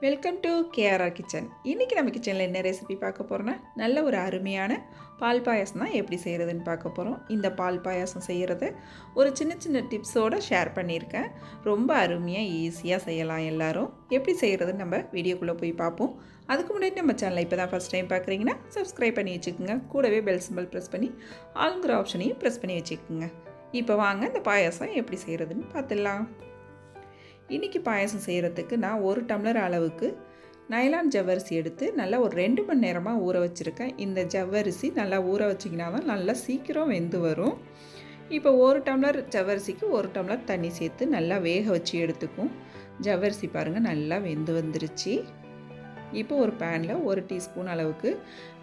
Welcome to KRR kitchen. இன்றைக்கி நம்ம கிச்சனில் என்ன ரெசிபி பார்க்க போகிறோன்னா, நல்ல ஒரு அருமையான பால் பாயாசம் தான் எப்படி செய்கிறதுன்னு பார்க்க போகிறோம். இந்த பால் பாயாசம் செய்கிறது ஒரு சின்ன சின்ன டிப்ஸோடு ஷேர் பண்ணியிருக்கேன். ரொம்ப அருமையாக ஈஸியாக செய்யலாம் எல்லோரும். எப்படி செய்கிறதுன்னு நம்ம வீடியோக்குள்ளே போய் பார்ப்போம். அதுக்கு முன்னாடி நம்ம சேனலை இப்போ தான் ஃபஸ்ட் டைம் பார்க்குறீங்கன்னா சப்ஸ்கிரைப் பண்ணி வச்சுக்கோங்க. கூடவே பெல் சிம்பல் ப்ரெஸ் பண்ணி ஆளுங்கிற ஆப்ஷனையும் ப்ரெஸ் பண்ணி வச்சுக்கோங்க. இப்போ வாங்க இந்த பாயாசம் எப்படி செய்கிறதுன்னு பார்த்துடலாம். இன்றைக்கி பாயாசம் செய்கிறதுக்கு நான் 1 டம்ளர் அளவுக்கு நைலான் ஜவ்வரிசி எடுத்து நல்லா ஒரு 2 மணி நேரமாக ஊற வச்சுருக்கேன். இந்த ஜவ்வரிசி நல்லா ஊற வச்சிங்கன்னா தான் நல்லா சீக்கிரம் வெந்து வரும். இப்போ 1 டம்ளர் ஜவ்வரிசிக்கு 1 டம்ளர் தண்ணி சேர்த்து நல்லா வேக வச்சு எடுத்துக்கும். ஜவ்வரிசி பாருங்கள் நல்லா வெந்து வந்துருச்சு. இப்போ ஒரு பேனில் 1 டீஸ்பூன் அளவுக்கு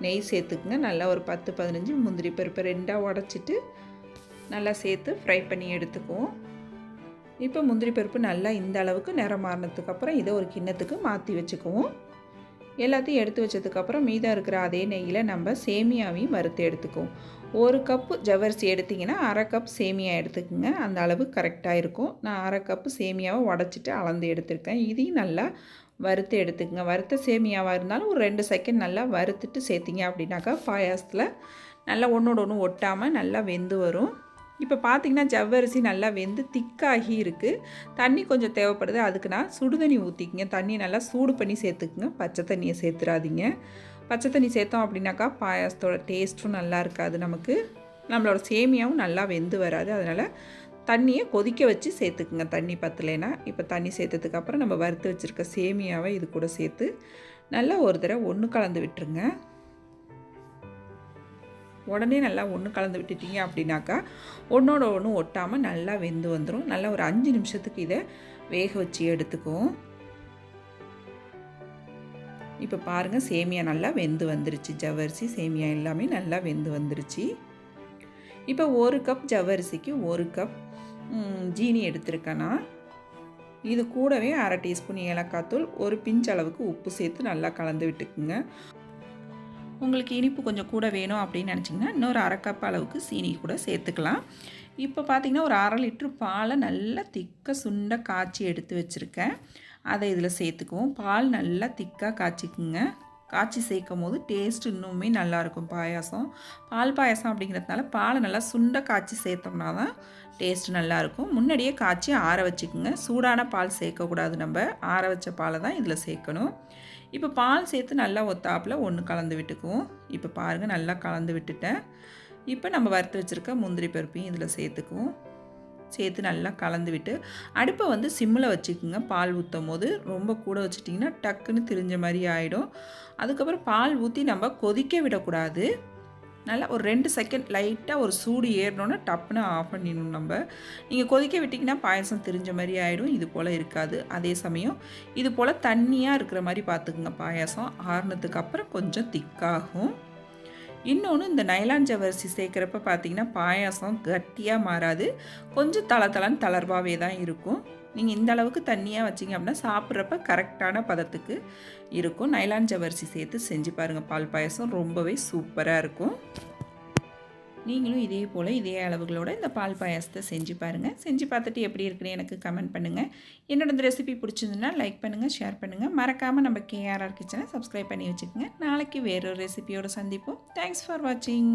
நெய் சேர்த்துக்குங்க. நல்லா ஒரு 10-15 முந்திரி பருப்பு 2ஆக உடச்சிட்டு நல்லா சேர்த்து ஃப்ரை பண்ணி எடுத்துக்குவோம். இப்போ முந்திரி பருப்பு நல்லா இந்த அளவுக்கு நிறம் மாறினதுக்கப்புறம் இதை ஒரு கிண்ணத்துக்கு மாற்றி வச்சுக்குவோம். எல்லாத்தையும் எடுத்து வச்சதுக்கப்புறம் மீதம் இருக்கிற அதே நெய்யில் நம்ம சேமியாவையும் வறுத்து எடுத்துக்குவோம். 1 கப்பு ஜவ்வரிசி எடுத்திங்கன்னா 1/2 கப் சேமியா எடுத்துக்கோங்க. அந்த அளவு கரெக்டாக இருக்கும். நான் 1/2 கப்பு சேமியாவை உடச்சிட்டு அளந்து எடுத்துருக்கேன். இதையும் நல்லா வறுத்து எடுத்துக்கோங்க. வறுத்த சேமியாவாக இருந்தாலும் ஒரு 2 செகண்ட் நல்லா வறுத்துட்டு சேர்த்திங்க அப்படின்னாக்கா பாயாசத்தில் நல்லா ஒன்றோட ஒன்று ஒட்டாமல் நல்லா வெந்து வரும். இப்போ பார்த்திங்கன்னா ஜவ்வரிசி நல்லா வெந்து திக்காகி இருக்குது. தண்ணி கொஞ்சம் தேவைப்படுது. அதுக்கு நான் சுடுதண்ணி ஊற்றிக்கிங்க. தண்ணி நல்லா சூடு பண்ணி சேர்த்துக்குங்க. பச்சை தண்ணியை சேர்த்துறாதீங்க. பச்சை தண்ணி சேர்த்தோம் அப்படின்னாக்கா பாயாசத்தோட டேஸ்ட்டும் நல்லா இருக்காது. நம்மளோட சேமியாவும் நல்லா வெந்து வராது. அதனால் தண்ணியை கொதிக்க வச்சு சேர்த்துக்குங்க. தண்ணி பத்தலைன்னா இப்போ தண்ணி சேர்த்ததுக்கப்புறம் நம்ம வறுத்து வச்சுருக்க சேமியாவை இது கூட சேர்த்து நல்லா ஒரு தடவை ஒன்று கலந்து விட்டுருங்க. உடனே நல்லா ஒன்று கலந்து விட்டுட்டீங்க அப்படின்னாக்கா ஒன்றோட ஒன்று ஒட்டாமல் நல்லா வெந்து வந்துடும். நல்லா ஒரு 5 நிமிஷத்துக்கு இதை வேக வச்சு எடுத்துக்குவோம். இப்போ பாருங்கள் சேமியா நல்லா வெந்து வந்துருச்சு. ஜவ்வரிசி சேமியா எல்லாமே நல்லா வெந்து வந்துருச்சு. இப்போ 1 கப் ஜவ்வரிசிக்கு 1 கப் ஜீனி எடுத்துருக்கேன்னா இது கூடவே 1/2 டீஸ்பூன் ஏலக்காய் தூள், ஒரு பிஞ்ச் அளவுக்கு உப்பு சேர்த்து நல்லா கலந்து விட்டுக்குங்க. உங்களுக்கு இனிப்பு கொஞ்சம் கூட வேணும் அப்படின்னு நினச்சிங்கன்னா இன்னொரு 1/2 கப் அளவுக்கு சீனி கூட சேர்த்துக்கலாம். இப்போ பார்த்திங்கன்னா ஒரு 1/2 லிட்ரு பாலை நல்லா திக்காக சுண்ட காய்ச்சி எடுத்து வச்சுருக்கேன். அதை இதில் சேர்த்துக்குவோம். பால் நல்லா திக்காக காய்ச்சிக்குங்க. காய்ச்சி சேர்க்கும் போது டேஸ்ட் இன்னுமே நல்லாயிருக்கும் பாயாசம். பால் பாயாசம் அப்படிங்கிறதுனால பாலை நல்லா சுண்ட காய்ச்சி சேர்த்தோம்னா தான் டேஸ்ட் நல்லாயிருக்கும். முன்னாடியே காய்ச்சி ஆற வச்சுக்குங்க. சூடான பால் சேர்க்கக்கூடாது. நம்ம ஆற வச்ச பாலை தான் இதில் சேர்க்கணும். இப்போ பால் சேர்த்து நல்லா ஒத்தாப்பில் ஒன்று கலந்து விட்டுக்குவோம். இப்போ பாருங்கள் நல்லா கலந்து விட்டுட்டேன். இப்போ நம்ம வறுத்து வச்சுருக்க முந்திரி பருப்பையும் இதில் சேர்த்துக்குவோம். சேர்த்து நல்லா கலந்து விட்டு அடுப்பை சிம்மில் வச்சுக்குங்க. பால் ஊற்றும் போது ரொம்ப கூட வச்சிட்டிங்கன்னா டக்குன்னு திரிஞ்ச மாதிரி ஆகிடும். அதுக்கப்புறம் பால் ஊற்றி நம்ம கொதிக்க விடக்கூடாது. நல்லா ஒரு 2 செகண்ட் லைட்டாக ஒரு சூடு ஏறினோன்னா டப்புன்னு ஆஃப் பண்ணிடணும். நீங்கள் கொதிக்க விட்டிங்கன்னா பாயசம் திரிஞ்ச மாதிரி ஆகிடும். இது போல் இருக்காது. அதே சமயம் இது போல் தண்ணியாக இருக்கிற மாதிரி பார்த்துக்குங்க. பாயாசம் ஆறுனதுக்கப்புறம் கொஞ்சம் திக்காகும். இன்னொன்று இந்த நைலான் ஜவ்வரிசி சேர்க்குறப்ப பார்த்திங்கன்னா பாயாசம் கட்டியாக மாறாது. கொஞ்சம் தளன்னு தளர்வாகவே தான் இருக்கும். நீங்கள் இந்த அளவுக்கு தண்ணியாக வச்சிங்க அப்படின்னா சாப்பிட்றப்ப கரெக்டான பதத்துக்கு இருக்கும். நைலான் ஜவ்வரிசி சேர்த்து செஞ்சு பாருங்கள். பால் பாயாசம் ரொம்பவே சூப்பராக இருக்கும். நீங்களும் இதே போல் இதே அளவுகளோட இந்த பால் பாயாசத்தை செஞ்சு பாருங்கள். செஞ்சு பார்த்துட்டு எப்படி இருக்குன்னு எனக்கு கமெண்ட் பண்ணுங்கள். என்னோட இந்த ரெசிபி பிடிச்சிருந்துன்னா லைக் பண்ணுங்கள், ஷேர் பண்ணுங்கள். மறக்காமல் நம்ம கேஆர்ஆர் கிச்சனை சப்ஸ்கிரைப் பண்ணி வச்சுக்கோங்க. நாளைக்கு வேறொரு ரெசிபியோடு சந்திப்போம். தேங்க்ஸ் ஃபார் வாட்சிங்.